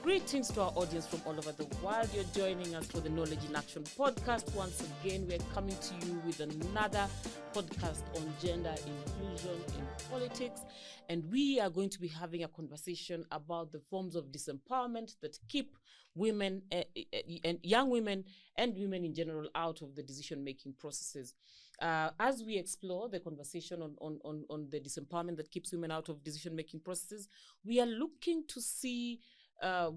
Greetings to our audience from all over the world. You're joining us for the Knowledge in Action podcast. Once again, we're coming to you with another podcast on gender inclusion in politics. And we are going to be having a conversation about the forms of disempowerment that keep women and young women and women in general out of the decision-making processes. As we explore the conversation on the disempowerment that keeps women out of decision-making processes, we are looking to see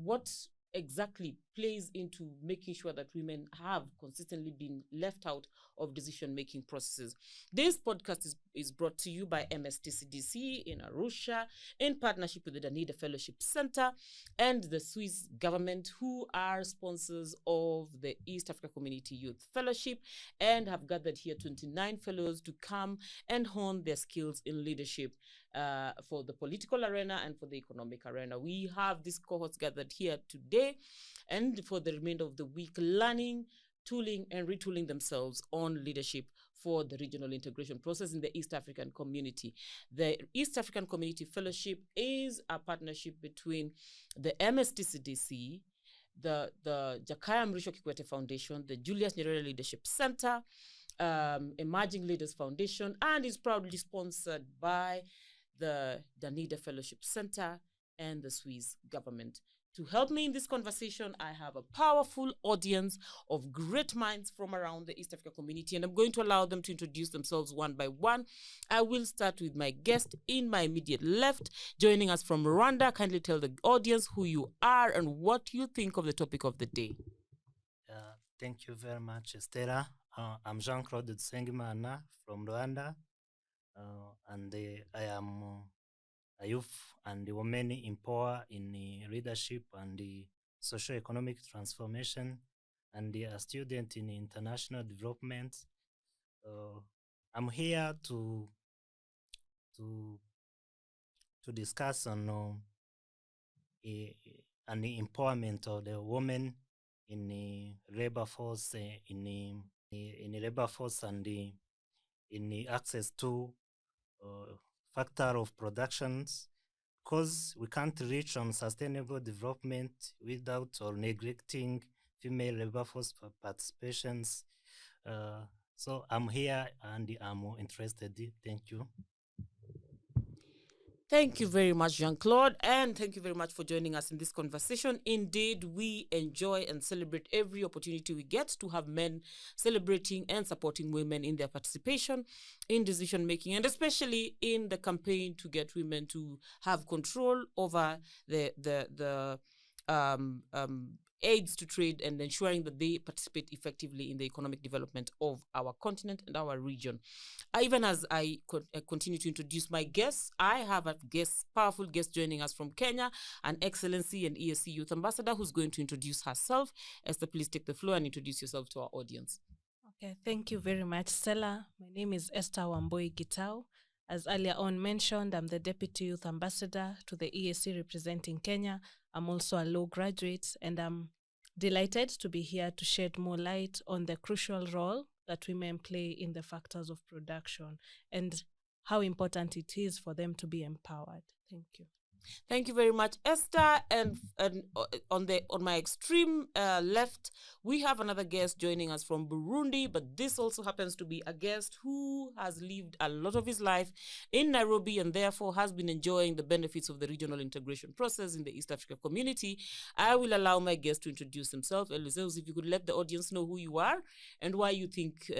what exactly plays into making sure that women have consistently been left out of decision-making processes. This podcast is brought to you by MSTCDC in Arusha in partnership with the Danida Fellowship Center and the Swiss government, who are sponsors of the East Africa Community Youth Fellowship and have gathered here 29 fellows to come and hone their skills in leadership for the political arena and for the economic arena. We have these cohorts gathered here today and for the remainder of the week, learning, tooling, and retooling themselves on leadership for the regional integration process in the East African community. The East African Community Fellowship is a partnership between the MSTCDC, the Jakaya Mrisho Kikwete Foundation, the Julius Nyerere Leadership Center, Emerging Leaders Foundation, and is proudly sponsored by the Danida Fellowship Center and the Swiss government. To help me in this conversation, I have a powerful audience of great minds from around the East Africa community, and I'm going to allow them to introduce themselves one by one. I will start with my guest in my immediate left, joining us from Rwanda. Kindly tell the audience who you are and what you think of the topic of the day. Thank you very much, Estela. I'm Jean-Claude Tsengimana from Rwanda, and I am a youth and the women in power in the leadership and the socio-economic transformation, and a student in international development. I'm here to discuss on and the empowerment of the women in the labor force, in the labor force, and in the access to factor of productions, because we can't reach on sustainable development without or neglecting female labor force participations. So I'm here and I'm interested. Thank you. Thank you very much, Jean-Claude, and thank you very much for joining us in this conversation. Indeed, we enjoy and celebrate every opportunity we get to have men celebrating and supporting women in their participation in decision-making, and especially in the campaign to get women to have control over the aids to trade and ensuring that they participate effectively in the economic development of our continent and our region. Even as I continue to introduce my guests, I have a powerful guest joining us from Kenya, an Excellency and ESC Youth Ambassador who's going to introduce herself. Esther, please take the floor and introduce yourself to our audience. Okay, thank you very much, Stella. My name is Esther Wamboi Gitau. As earlier on mentioned, I'm the Deputy Youth Ambassador to the ESC representing Kenya. I'm also a law graduate, and I'm delighted to be here to shed more light on the crucial role that women play in the factors of production and how important it is for them to be empowered. Thank you. Thank you very much, Esther. And on my extreme left, we have another guest joining us from Burundi, but this also happens to be a guest who has lived a lot of his life in Nairobi and therefore has been enjoying the benefits of the regional integration process in the East Africa community. I will allow my guest to introduce himself. Eliseus, if you could let the audience know who you are and why you think,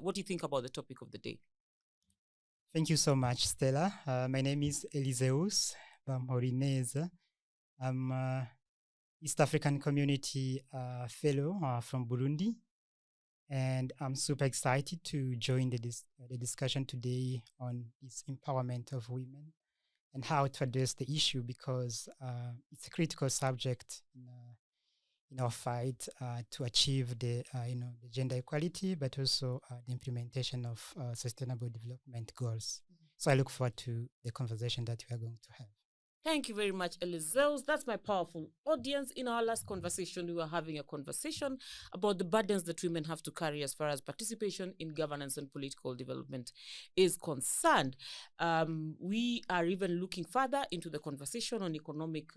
what you think about the topic of the day. Thank you so much, Stella. My name is Eliseus Bamhorineza. I'm East African Community Fellow from Burundi, and I'm super excited to join the discussion today on this empowerment of women and how to address the issue, because it's a critical subject in our fight to achieve the gender equality, but also the implementation of sustainable development goals. So I look forward to the conversation that we are going to have. Thank you very much, Elizeus. That's my powerful audience. In our last conversation, we were having a conversation about the burdens that women have to carry as far as participation in governance and political development is concerned. We are even looking further into the conversation on economic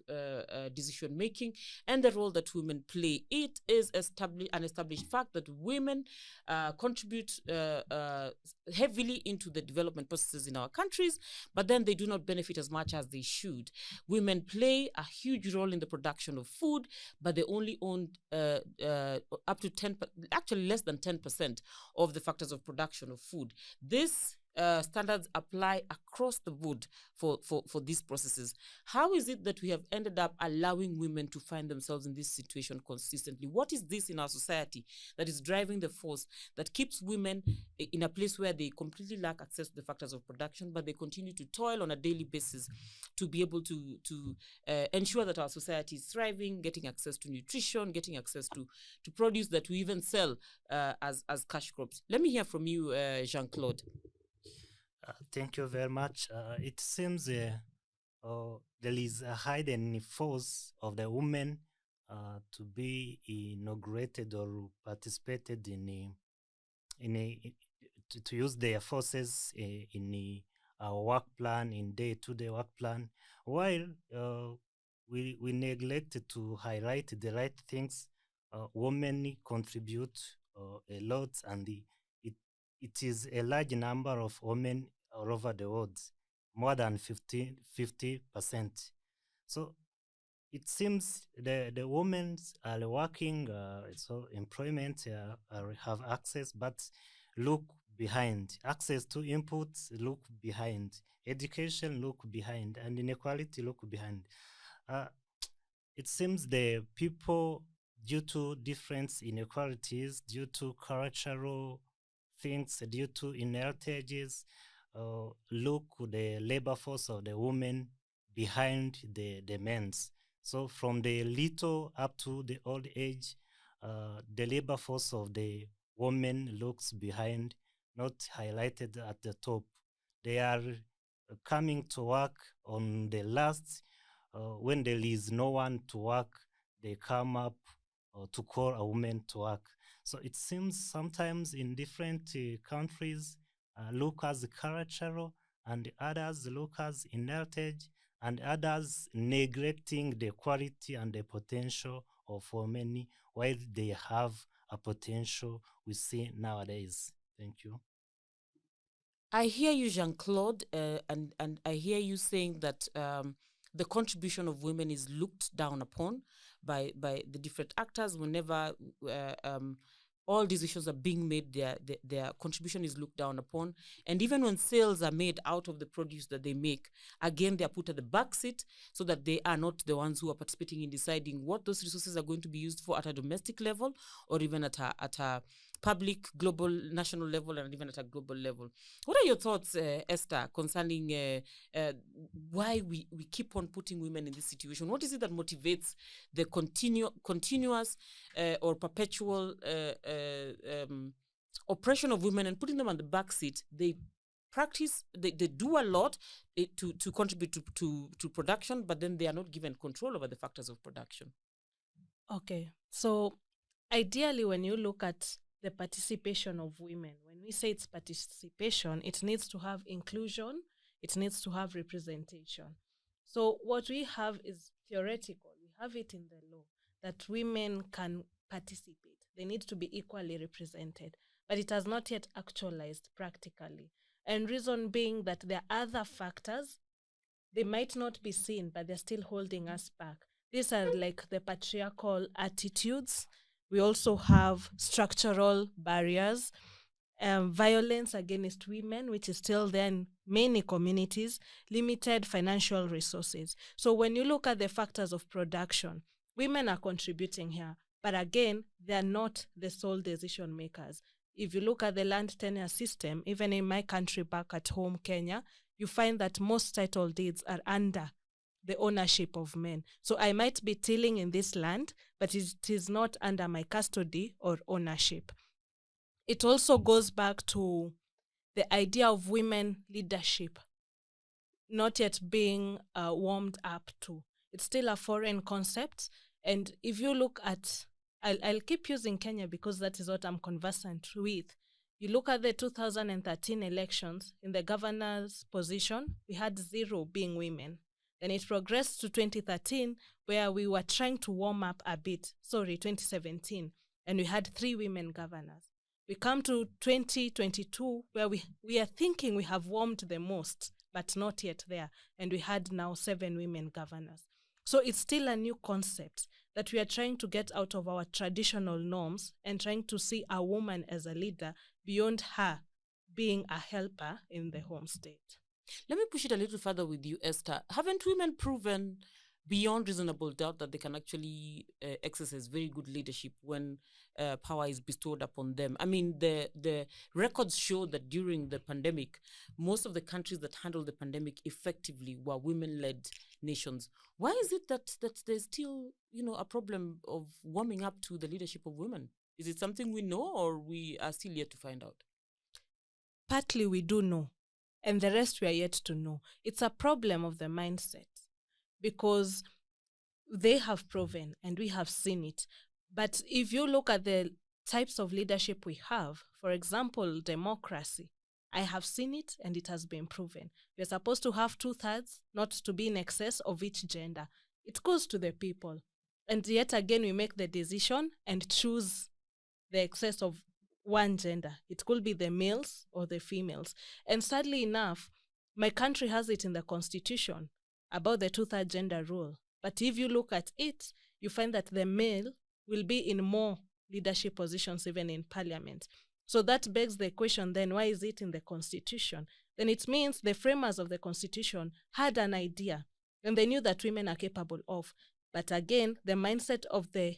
decision making and the role that women play. It is an established fact that women contribute heavily into the development processes in our countries, but then they do not benefit as much as they should. Women play a huge role in the production of food, but they only own up to 10, actually less than 10% of the factors of production of food. This standards apply across the board for these processes. How is it that we have ended up allowing women to find themselves in this situation consistently? What is this in our society that is driving the force that keeps women in a place where they completely lack access to the factors of production, but they continue to toil on a daily basis to be able to ensure that our society is thriving, getting access to nutrition, getting access to produce that we even sell as cash crops? Let me hear from you, Jean-Claude. Thank you very much. It seems there is a hidden force of the women to be inaugurated or participated to use their forces in our work plan, in day-to-day work plan, while we neglect to highlight the right things. Women contribute a lot, and it is a large number of women all over the world, more than 50%. So it seems the women are working, so employment have access, but look behind. Access to inputs look behind. Education look behind, and inequality look behind. It seems the people, due to different inequalities, due to cultural things, due to inheritages, look the labor force of the women behind the men's. So from the little up to the old age, the labor force of the woman looks behind, not highlighted at the top. They are coming to work on the last. When there is no one to work, they come up to call a woman to work. So it seems sometimes in different countries look as cultural, and others look as inherited, and others neglecting the quality and the potential of women, while they have a potential we see nowadays. Thank you. I hear you, Jean-Claude, and I hear you saying that the contribution of women is looked down upon by the different actors. Whenever all decisions are being made, their contribution is looked down upon. And even when sales are made out of the produce that they make, again, they are put at the back seat so that they are not the ones who are participating in deciding what those resources are going to be used for at a domestic level, or even at a public, global, national level, and even at a global level. What are your thoughts, Esther, concerning why we keep on putting women in this situation? What is it that motivates the continuous or perpetual oppression of women and putting them on the back seat? They practice, they do a lot to contribute to production, but then they are not given control over the factors of production. Okay, so ideally, when you look at the participation of women, when we say it's participation, it needs to have inclusion, it needs to have representation. So what we have is theoretical. We have it in the law that women can participate. They need to be equally represented, but it has not yet actualized practically. And reason being that there are other factors, they might not be seen, but they're still holding us back. These are like the patriarchal attitudes. We also have structural barriers, violence against women, which is still there in many communities, limited financial resources. So when you look at the factors of production, women are contributing here, but again, they are not the sole decision makers. If you look at the land tenure system, even in my country back at home, Kenya, you find that most title deeds are under the ownership of men. So I might be tilling in this land, but it is not under my custody or ownership. It also goes back to the idea of women leadership. not yet being warmed up to. It's still a foreign concept. And if you look at, I'll keep using Kenya because that is what I'm conversant with. You look at the 2013 elections, in the governor's position, we had 0 being women. Then it progressed to 2013, where we were trying to warm up a bit. 2017, and we had 3 women governors. We come to 2022, where we are thinking we have warmed the most, but not yet there. And we had now 7 women governors. So it's still a new concept that we are trying to get out of our traditional norms and trying to see a woman as a leader beyond her being a helper in the home state. Let me push it a little further with you, Esther. Haven't women proven beyond reasonable doubt that they can actually exercise very good leadership when power is bestowed upon them? I mean, the records show that during the pandemic, most of the countries that handled the pandemic effectively were women-led nations. Why is it that there's still, a problem of warming up to the leadership of women? Is it something we know, or we are still yet to find out? Partly we do know, and the rest we are yet to know. It's a problem of the mindset, because they have proven and we have seen it. But if you look at the types of leadership we have, for example, democracy, I have seen it and it has been proven. We're supposed to have 2/3, not to be in excess of each gender. It goes to the people. And yet again, we make the decision and choose the excess of one gender. It could be the males or the females. And sadly enough, my country has it in the constitution about the 2/3 gender rule. But if you look at it, you find that the male will be in more leadership positions, even in parliament. So that begs the question then, why is it in the constitution? Then it means the framers of the constitution had an idea and they knew that women are capable of. But again, the mindset of the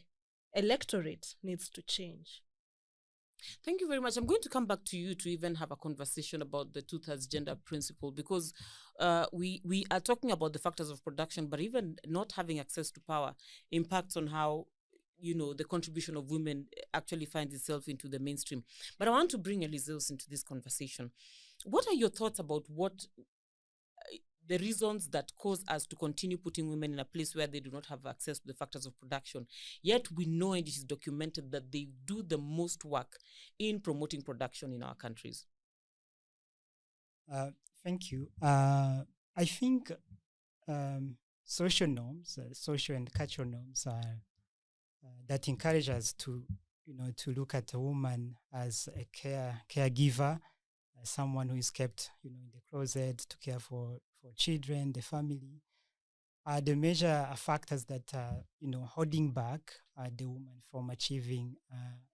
electorate needs to change. Thank you very much. I'm going to come back to you to even have a conversation about the 2/3 gender principle, because we are talking about the factors of production, but even not having access to power impacts on how the contribution of women actually finds itself into the mainstream. But I want to bring Eliseus into this conversation. What are your thoughts about the reasons that cause us to continue putting women in a place where they do not have access to the factors of production? Yet we know, and it is documented, that they do the most work in promoting production in our countries. Thank you. I think social norms, social and cultural norms are that encourage us to look at a woman as a caregiver, someone who is kept in the closet to care for children, the family, are the major factors that are holding back the woman from achieving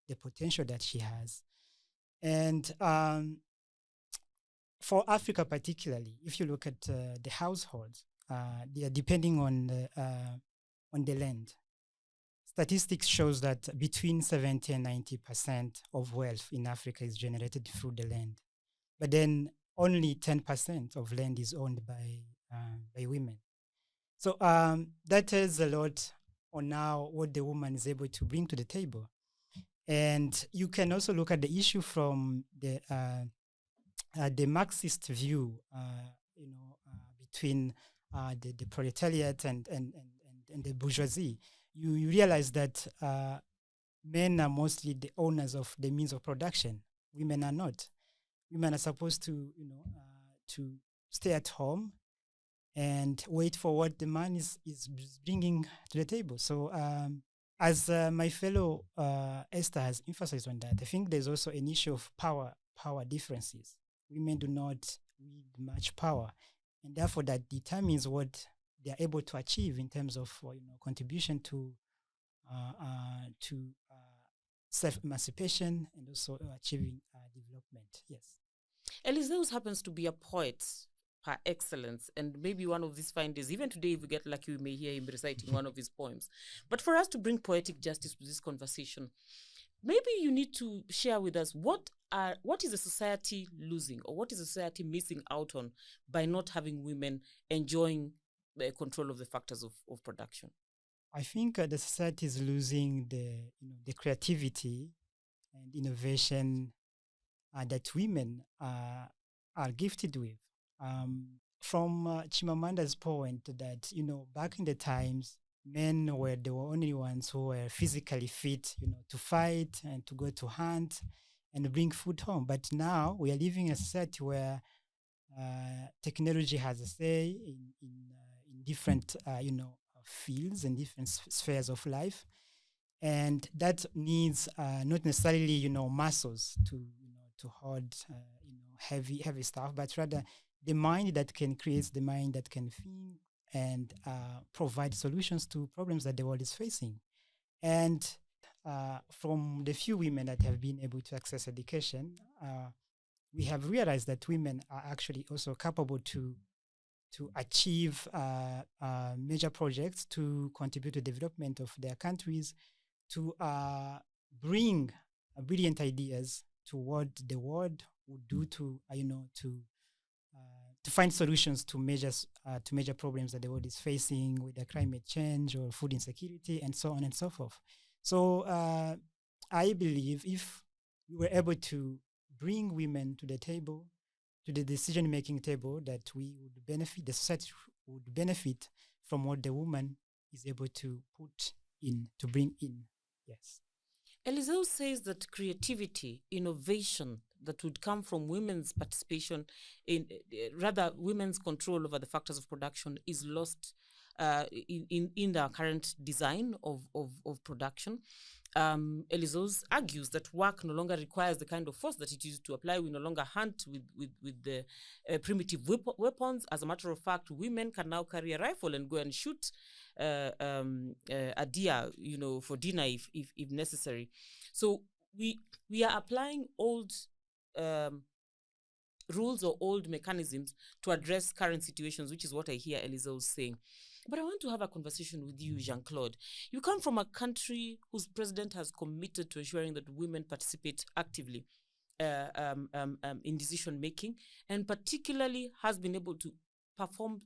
the potential that she has. And for Africa particularly, if you look at the households, they are depending on the land. Statistics shows that between 70 and 90% of wealth in Africa is generated through the land. But then only 10% of land is owned by women. So that tells a lot on now what the woman is able to bring to the table. And you can also look at the issue from the Marxist view, between the proletariat and the bourgeoisie. You realize that men are mostly the owners of the means of production. Women are not. Women are supposed to stay at home and wait for what the man is bringing to the table. So as my fellow Esther has emphasized on that, I think there's also an issue of power differences. Women do not wield much power, and therefore that determines what they are able to achieve in terms of contribution to self-emancipation and also achieving development. Yes. Eliseus happens to be a poet par excellence, and maybe one of these fine days, even today, if we get lucky, we may hear him reciting one of his poems. But for us to bring poetic justice to this conversation, maybe you need to share with us what is the society losing, or what is the society missing out on by not having women enjoying the control of the factors of production? I think the society is losing the creativity and innovation that women are gifted with. from Chimamanda's point that, back in the times, men were the only ones who were physically fit, to fight and to go to hunt and bring food home. But now we are living in a society where technology has a say in different, fields and different spheres of life, and that needs not necessarily, muscles to hold, heavy stuff, but rather the mind that can create, the mind that can think and provide solutions to problems that the world is facing. And from the few women that have been able to access education, we have realized that women are actually also capable to achieve major projects, to contribute to development of their countries, to bring brilliant ideas to what the world would do to find solutions to major problems that the world is facing, with the climate change or food insecurity and so on and so forth. So I believe if we were able to bring women to the table, to the decision-making table, that we would benefit, the society would benefit from what the woman is able to put in, to bring in. Yes. Eliseo says that creativity, innovation that would come from women's participation rather women's control over the factors of production is lost in the current design of production. Eliseo argues that work no longer requires the kind of force that it used to apply. We no longer hunt with the primitive weapons. As a matter of fact, women can now carry a rifle and go and shoot a deer, for dinner if necessary. So we are applying old rules or old mechanisms to address current situations, which is what I hear Eliseo saying. But I want to have a conversation with you, Jean-Claude. You come from a country whose president has committed to ensuring that women participate actively in decision making, and particularly has been able to perform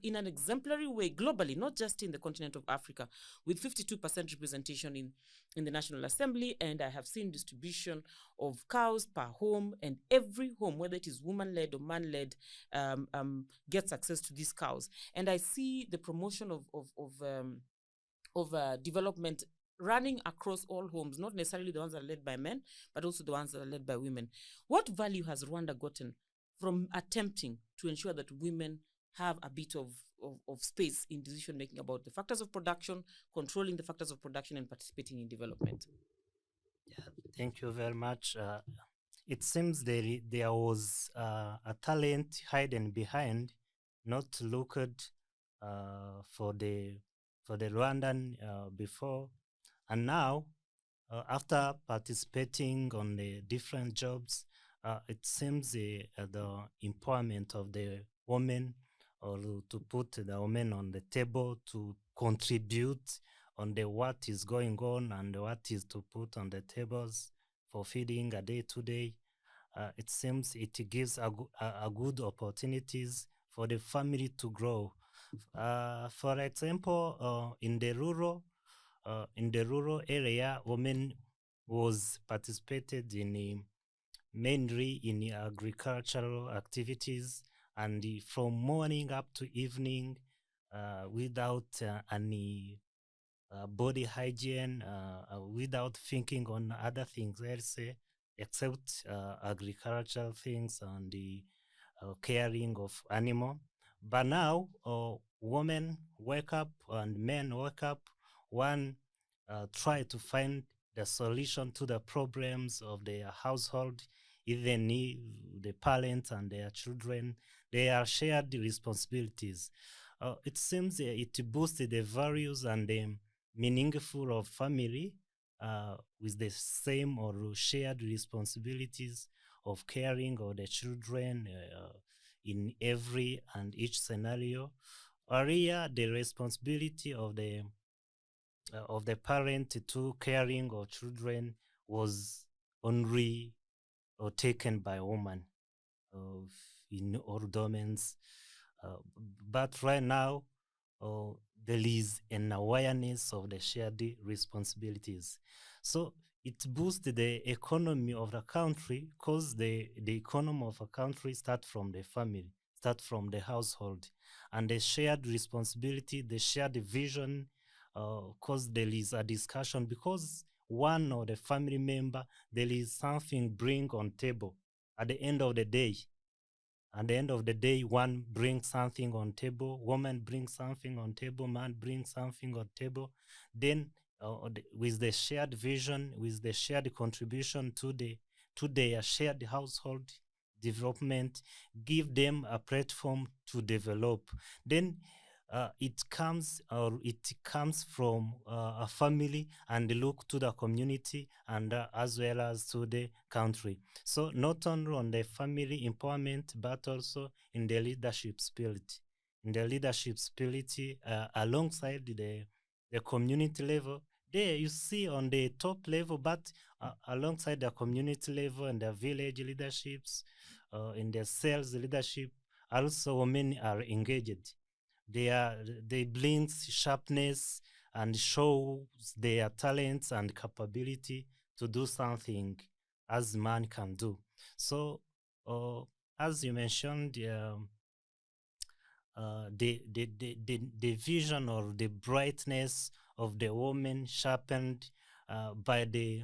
in an exemplary way globally, not just in the continent of Africa, with 52% representation in the National Assembly. And I have seen distribution of cows per home, and every home, whether it is woman-led or man-led, gets access to these cows. And I see the promotion of development running across all homes, not necessarily the ones that are led by men, but also the ones that are led by women. What value has Rwanda gotten from attempting to ensure that women have a bit of space in decision making about the factors of production, controlling the factors of production, and participating in development? Yeah, thank you very much. It seems there was a talent hidden behind, not looked for the Rwandan before, and now after participating on the different jobs, it seems the empowerment of the women, or to put the women on the table to contribute on the what is going on and what is to put on the tables for feeding a day to day. It seems it gives a good opportunities for the family to grow. For example, in the rural area, women was participated in mainly in agricultural activities, and from morning up to evening, without any body hygiene, without thinking on other things else, except agricultural things and the caring of animal. But now, women wake up and men wake up. One try to find the solution to the problems of their household. Even the parents and their children, they are shared responsibilities. It seems it boosts the values and the meaningful of family with the same or shared responsibilities of caring of the children in every and each scenario. Earlier, the responsibility of the parent to caring of children was only taken by women in all domains. But right now, there is an awareness of the shared responsibilities. So it boosts the economy of the country, because the economy of a country starts from the family, start from the household. And the shared responsibility, the shared vision, cause there is a discussion, because one or the family member, there is something bring on table at the end of the day. At the end of the day, one brings something on table, woman brings something on table, man brings something on table. Then with the shared vision, with the shared contribution to their shared household development, give them a platform to develop. Then it comes from a family, and look to the community, and as well as to the country. So not only on the family empowerment, but also in the leadership spirit. In the leadership spirit, alongside the community level, there you see on the top level, but alongside the community level and the village leaderships, in the sales leadership, also women are engaged. They bring sharpness and show their talents and capability to do something as man can do. So, as you mentioned, the vision or the brightness of the woman sharpened by the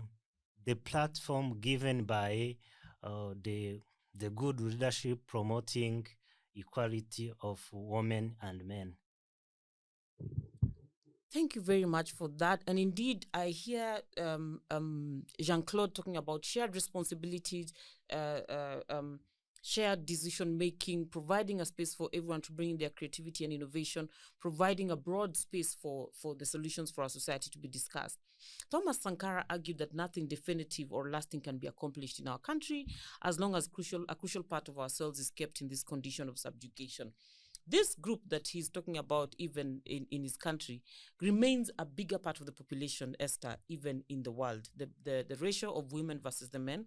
platform given by the good leadership promoting equality of women and men. Thank you very much for that. And indeed, I hear Jean-Claude talking about shared responsibilities, shared decision making, providing a space for everyone to bring in their creativity and innovation, providing a broad space for the solutions for our society to be discussed. Thomas Sankara argued that nothing definitive or lasting can be accomplished in our country as long as a crucial part of ourselves is kept in this condition of subjugation. This group that he's talking about, even in his country, remains a bigger part of the population, Esther, even in the world. The ratio of women versus the men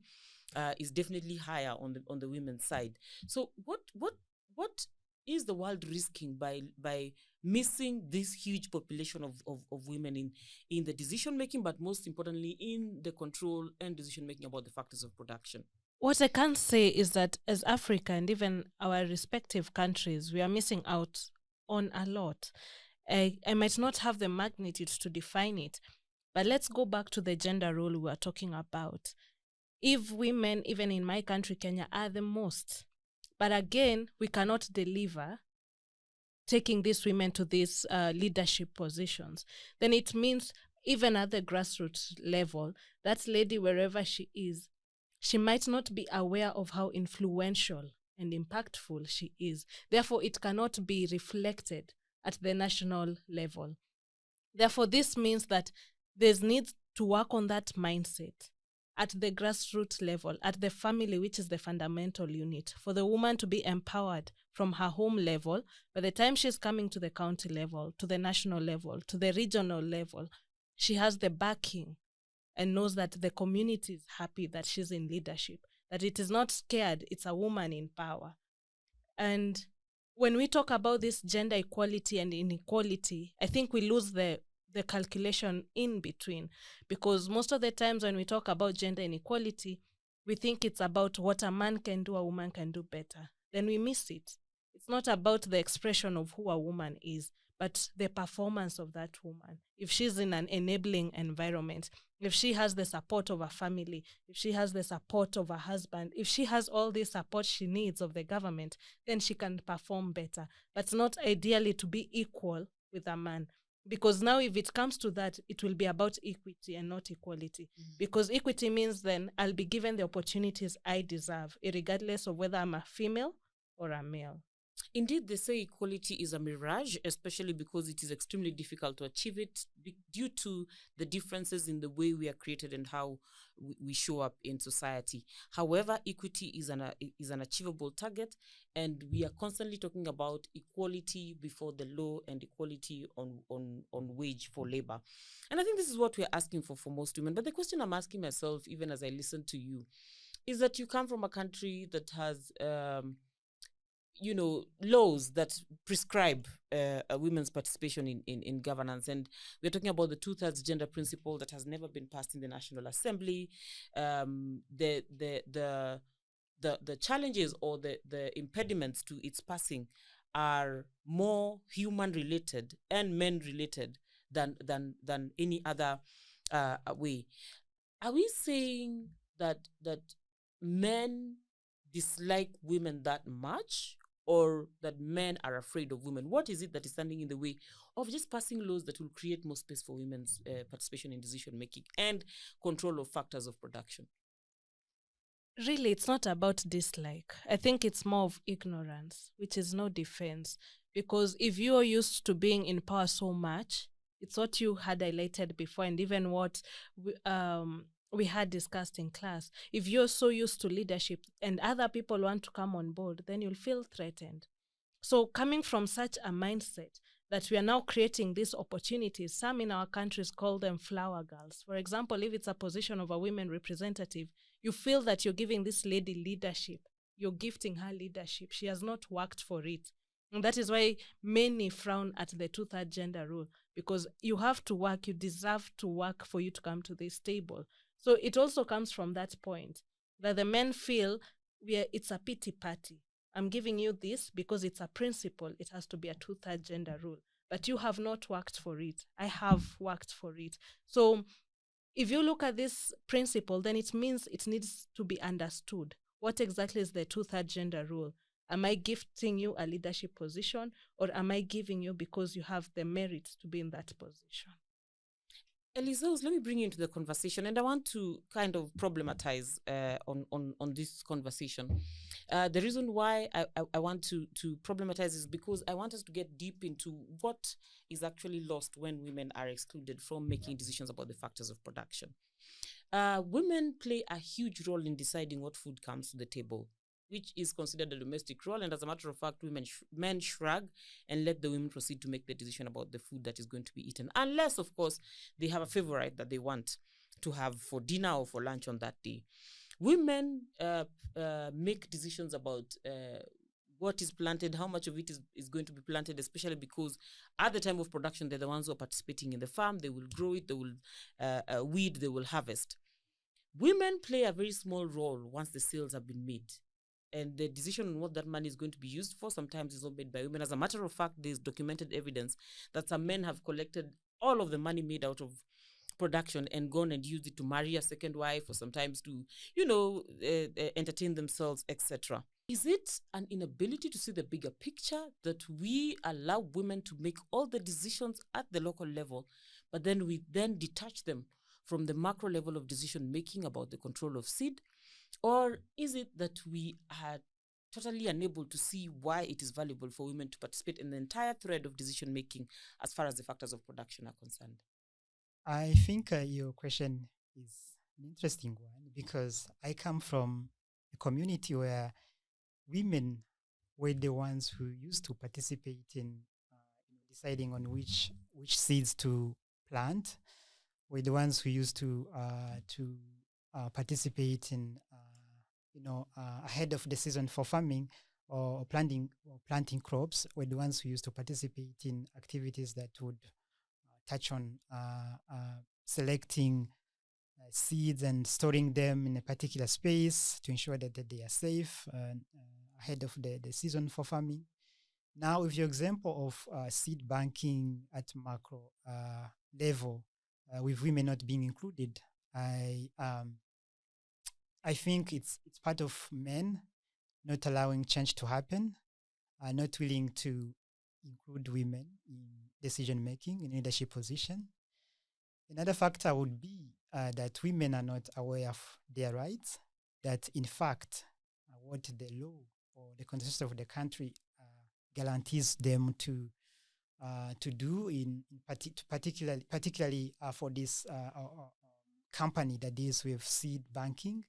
is definitely higher on the women's side. So what is the world risking by missing this huge population of women in the decision making, but most importantly in the control and decision making about the factors of production? What I can say is that as Africa and even our respective countries, we are missing out on a lot. I might not have the magnitude to define it, but let's go back to the gender role we were talking about. If women, even in my country, Kenya, are the most, but again, we cannot deliver taking these women to these leadership positions, then it means even at the grassroots level, that lady, wherever she is, she might not be aware of how influential and impactful she is. Therefore, it cannot be reflected at the national level. Therefore, this means that there's need to work on that mindset at the grassroots level, at the family, which is the fundamental unit, for the woman to be empowered from her home level. By the time she's coming to the county level, to the national level, to the regional level, she has the backing and knows that the community is happy that she's in leadership, that it is not scared, it's a woman in power. And when we talk about this gender equality and inequality, I think we lose the calculation in between, because most of the times when we talk about gender inequality, we think it's about what a man can do, a woman can do better. Then we miss it. It's not about the expression of who a woman is, but the performance of that woman. If she's in an enabling environment, if she has the support of a family, if she has the support of a husband, if she has all the support she needs of the government, then she can perform better. But not ideally to be equal with a man. Because now if it comes to that, it will be about equity and not equality. Mm-hmm. Because equity means then I'll be given the opportunities I deserve, regardless of whether I'm a female or a male. Indeed, they say equality is a mirage, especially because it is extremely difficult to achieve it due to the differences in the way we are created and how we show up in society. However, equity is an achievable target, and we are constantly talking about equality before the law and equality on wage for labor. And I think this is what we're asking for most women. But the question I'm asking myself, even as I listen to you, is that you come from a country that has laws that prescribe women's participation in governance. And we're talking about the 2/3 gender principle that has never been passed in the National Assembly. The the challenges or the impediments to its passing are more human related and men related than any other way. Are we saying that men dislike women that much, or that men are afraid of women? What is it that is standing in the way of just passing laws that will create more space for women's participation in decision making and control of factors of production? Really, it's not about dislike. I think it's more of ignorance, which is no defense. Because if you're used to being in power so much, it's what you had highlighted before, and even what we had discussed in class. If you're so used to leadership and other people want to come on board, then you'll feel threatened. So, coming from such a mindset that we are now creating these opportunities, some in our countries call them flower girls. For example, if it's a position of a women representative, you feel that you're giving this lady leadership. You're gifting her leadership. She has not worked for it. And that is why many frown at the two-third gender rule, because you have to work, you deserve to work for you to come to this table. So it also comes from that point that the men feel it's a pity party. I'm giving you this because it's a principle. It has to be a two-third gender rule. But you have not worked for it. I have worked for it. So if you look at this principle, then it means it needs to be understood. What exactly is the two-third gender rule? Am I gifting you a leadership position, or am I giving you because you have the merit to be in that position? Eliseus, let me bring you into the conversation, and I want to kind of problematize on this conversation. The reason why I want to problematize is because I want us to get deep into what is actually lost when women are excluded from making decisions about the factors of production. Women play a huge role in deciding what food comes to the table, which is considered a domestic role. And as a matter of fact, men shrug and let the women proceed to make the decision about the food that is going to be eaten. Unless, of course, they have a favorite that they want to have for dinner or for lunch on that day. Women make decisions about what is planted, how much of it is going to be planted, especially because at the time of production, they're the ones who are participating in the farm. They will grow it, they will weed, they will harvest. Women play a very small role once the sales have been made. And the decision on what that money is going to be used for sometimes is not made by women. As a matter of fact, there's documented evidence that some men have collected all of the money made out of production and gone and used it to marry a second wife, or sometimes to, entertain themselves, etc. Is it an inability to see the bigger picture that we allow women to make all the decisions at the local level, but then we then detach them from the macro level of decision making about the control of seed? Or is it that we are totally unable to see why it is valuable for women to participate in the entire thread of decision making as far as the factors of production are concerned? I think your question is an interesting one, because I come from a community where women were the ones who used to participate in deciding on which seeds to plant. Were the ones who used to participate in ahead of the season for farming or planting crops. Were the ones who used to participate in activities that would touch on selecting seeds and storing them in a particular space to ensure that they are safe ahead of the season for farming. Now, with your example of seed banking at macro level, with women not being included, I think it's part of men not allowing change to happen, not willing to include women in decision making in leadership position. Another factor would be that women are not aware of their rights, that in fact what the law or the constitution of the country guarantees them to do particularly for this company that deals with seed banking.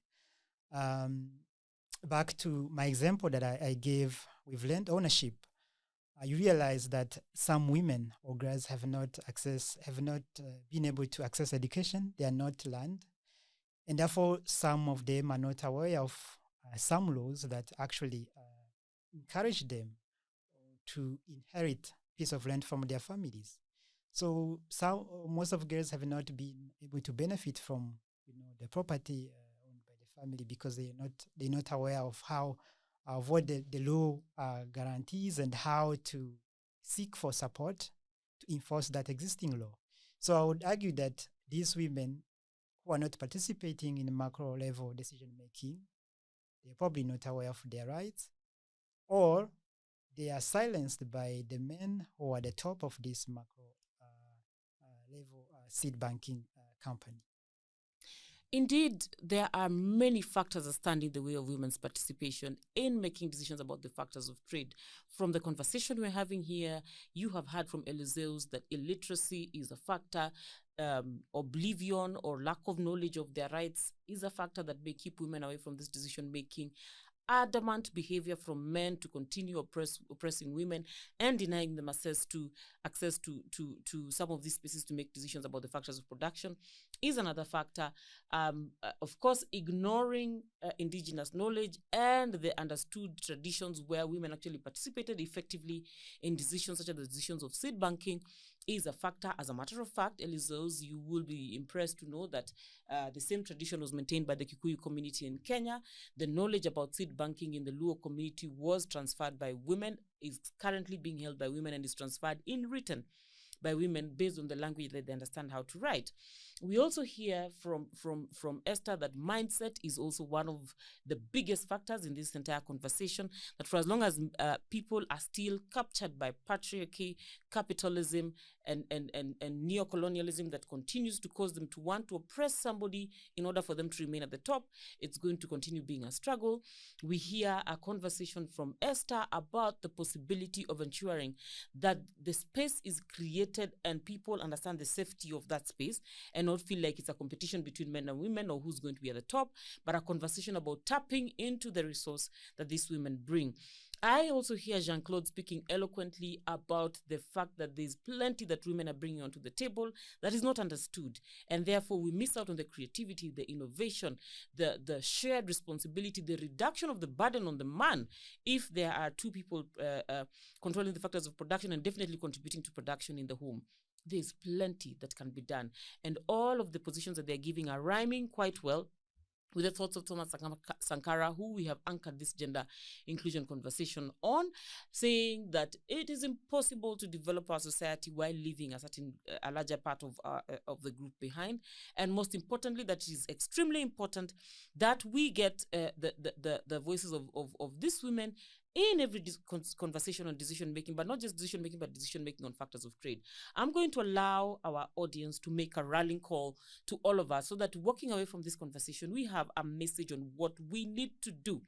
Back to my example that I gave with land ownership, you realize that some women or girls have not been able to access education. They are not land, and therefore some of them are not aware of some laws that actually encourage them to inherit piece of land from their families. So most of girls have not been able to benefit from the property owned by the family because they're not aware of how of what the law guarantees and how to seek for support to enforce that existing law. So I would argue that these women who are not participating in macro level decision making, they're probably not aware of their rights, or they are silenced by the men who are at the top of this macro level seed banking company. Indeed, there are many factors that stand in the way of women's participation in making decisions about the factors of trade. From the conversation we're having here, you have heard from Eliseus that illiteracy is a factor, oblivion or lack of knowledge of their rights is a factor that may keep women away from this decision making. Adamant behavior from men to continue oppressing women and denying them access to some of these spaces to make decisions about the factors of production is another factor. Of course, ignoring indigenous knowledge and the understood traditions where women actually participated effectively in decisions such as the decisions of seed banking is a factor. As a matter of fact, Eliseus, you will be impressed to know that the same tradition was maintained by the Kikuyu community in Kenya. The knowledge about seed banking in the Luo community was transferred by women, is currently being held by women, and is transferred in written by women based on the language that they understand how to write. We also hear from Esther that mindset is also one of the biggest factors in this entire conversation, that for as long as people are still captured by patriarchy, capitalism, and neocolonialism that continues to cause them to want to oppress somebody in order for them to remain at the top, it's going to continue being a struggle. We hear a conversation from Esther about the possibility of ensuring that the space is created and people understand the safety of that space and not feel like it's a competition between men and women or who's going to be at the top, but a conversation about tapping into the resource that these women bring. I also hear Jean-Claude speaking eloquently about the fact that there's plenty that women are bringing onto the table that is not understood. And therefore, we miss out on the creativity, the innovation, the shared responsibility, the reduction of the burden on the man if there are two people controlling the factors of production and definitely contributing to production in the home. There's plenty that can be done. And all of the positions that they're giving are rhyming quite well with the thoughts of Thomas Sankara, who we have anchored this gender inclusion conversation on, saying that it is impossible to develop our society while leaving a larger part of the group behind. And most importantly, that it is extremely important that we get the voices of these women in every conversation on decision making, but not just decision making, but decision making on factors of trade. I'm going to allow our audience to make a rallying call to all of us so that walking away from this conversation, we have a message on what we need to do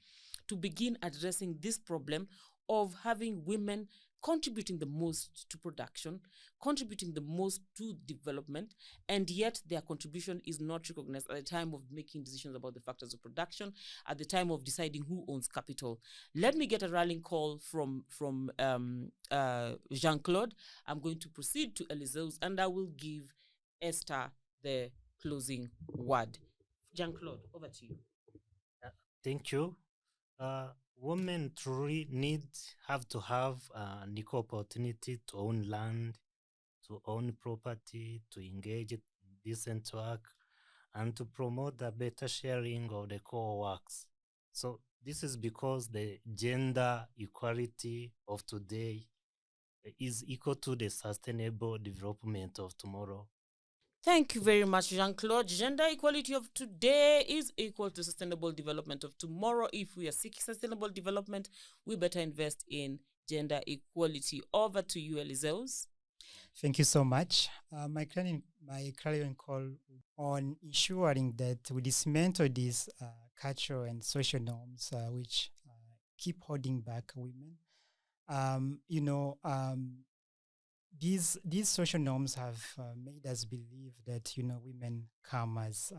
to begin addressing this problem of having women contributing the most to production, contributing the most to development, and yet their contribution is not recognized at the time of making decisions about the factors of production, at the time of deciding who owns capital. Let me get a rallying call from Jean-Claude. I'm going to proceed to Eliseus, and I will give Esther the closing word. Jean-Claude, over to you. Thank you. Women truly have to have an equal opportunity to own land, to own property, to engage in decent work, and to promote the better sharing of the core works. So this is because the gender equality of today is equal to the sustainable development of tomorrow. Thank you very much, Jean-Claude. Gender equality of today is equal to sustainable development of tomorrow. If we are seeking sustainable development, we better invest in gender equality. Over to you, Eliseus. Thank you so much. My clarion call on ensuring that we dismantle these cultural and social norms which keep holding back women. These social norms have made us believe that women come as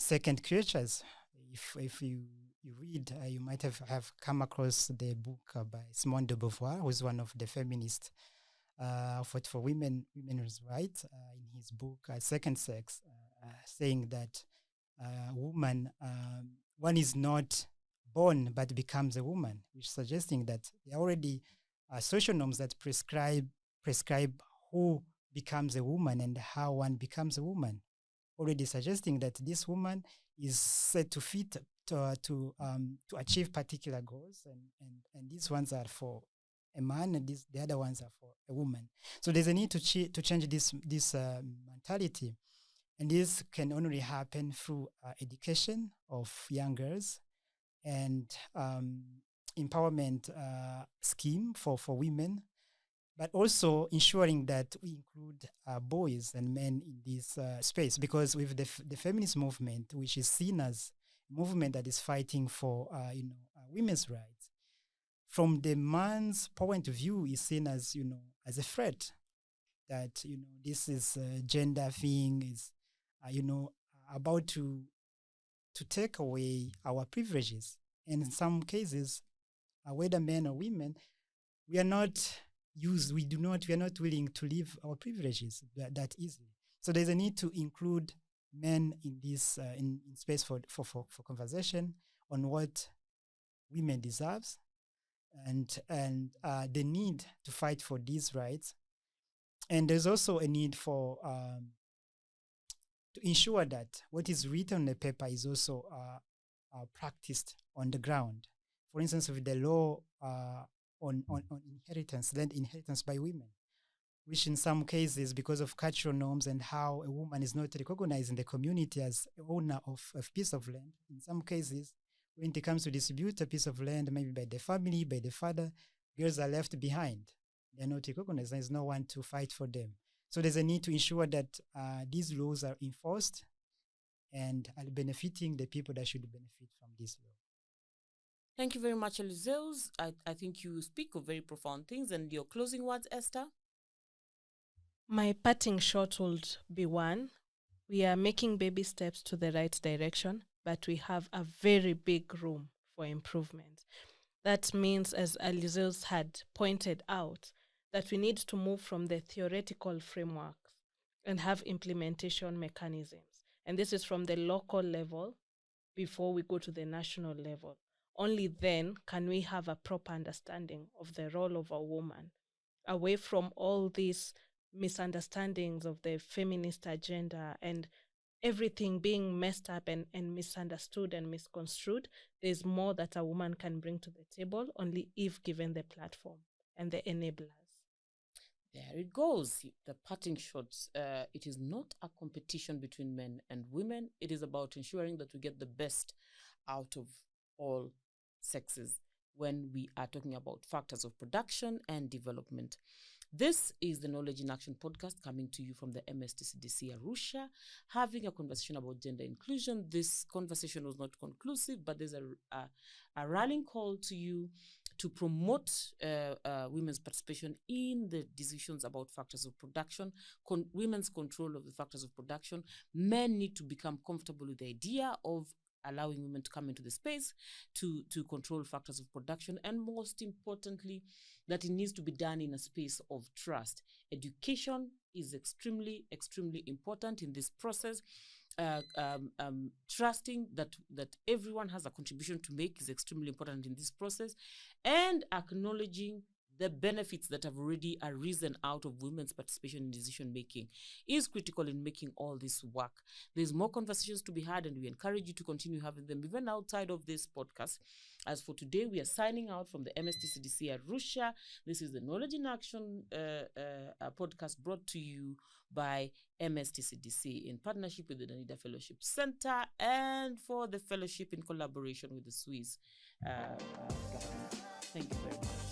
second creatures. If you read, you might have come across the book by Simone de Beauvoir, who's one of the feminists fought for women's rights in his book Second Sex, saying that woman, one is not born but becomes a woman, which suggesting that there are already social norms that prescribe who becomes a woman and how one becomes a woman, already suggesting that this woman is set to fit to achieve particular goals, and these ones are for a man, and the other ones are for a woman. So there's a need to change this mentality, and this can only happen through education of young girls and empowerment scheme for women, but also ensuring that we include boys and men in this space, because with the feminist movement, which is seen as a movement that is fighting for women's rights, from the man's point of view, is seen as as a threat, that this is gender thing is about to take away our privileges, and in some cases, whether men or women, we are not we are not willing to leave our privileges that easily. So there's a need to include men in this in space for conversation on what women deserves, and the need to fight for these rights. And there's also a need for to ensure that what is written on the paper is also practiced on the ground. For instance, with the law on inheritance, land inheritance by women, which in some cases, because of cultural norms and how a woman is not recognized in the community as owner of a piece of land, in some cases, when it comes to distribute a piece of land, maybe by the family, by the father, girls are left behind. They're not recognized. There's no one to fight for them. So there's a need to ensure that these laws are enforced and are benefiting the people that should benefit from this law. Thank you very much, Elizeus. I think you speak of very profound things. And your closing words, Esther? My parting shot would be one. We are making baby steps to the right direction, but we have a very big room for improvement. That means, as Elizeus had pointed out, that we need to move from the theoretical frameworks and have implementation mechanisms. And this is from the local level before we go to the national level. Only then can we have a proper understanding of the role of a woman, away from all these misunderstandings of the feminist agenda and everything being messed up and misunderstood and misconstrued. There's more that a woman can bring to the table, only if given the platform and the enablers. There it goes. The parting shots. It is not a competition between men and women. It is about ensuring that we get the best out of all sexes when we are talking about factors of production and development. This is the Knowledge in Action podcast, coming to you from the MSTCDC Arusha, having a conversation about gender inclusion. This conversation was not conclusive, but there's a rallying call to you to promote women's participation in the decisions about factors of production, women's control of the factors of production. Men need to become comfortable with the idea of allowing women to come into the space to control factors of production, and most importantly, that it needs to be done in a space of trust. Education is extremely, extremely important in this process. Trusting that everyone has a contribution to make is extremely important in this process, and acknowledging the benefits that have already arisen out of women's participation in decision making is critical in making all this work. There's more conversations to be had, and we encourage you to continue having them even outside of this podcast. As for today, we are signing out from the MSTCDC Arusha. This is the Knowledge in Action podcast brought to you by MSTCDC in partnership with the Danida Fellowship Center, and for the fellowship in collaboration with the Swiss government. Thank you very much.